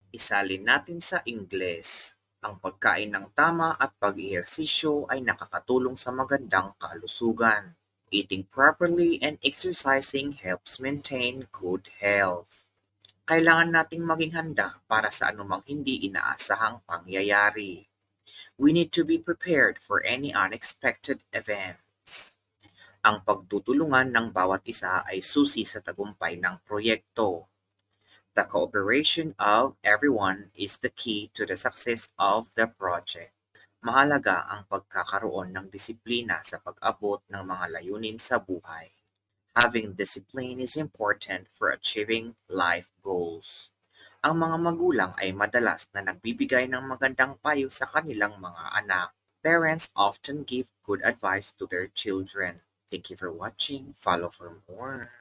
Isalin natin sa Ingles. Ang pagkain ng tama at pag-ehersisyo ay nakakatulong sa magandang kalusugan. Eating properly and exercising helps maintain good health. Kailangan nating maging handa para sa anumang hindi inaasahang pangyayari. We need to be prepared for any unexpected events. Ang pagtutulungan ng bawat isa ay susi sa tagumpay ng proyekto. The cooperation of everyone is the key to the success of the project. Mahalaga ang pagkakaroon ng disiplina sa pag-abot ng mga layunin sa buhay. Having discipline is important for achieving life goals. Ang mga magulang ay madalas na nagbibigay ng magandang payo sa kanilang mga anak. Parents often give good advice to their children. Thank you for watching. Follow for more.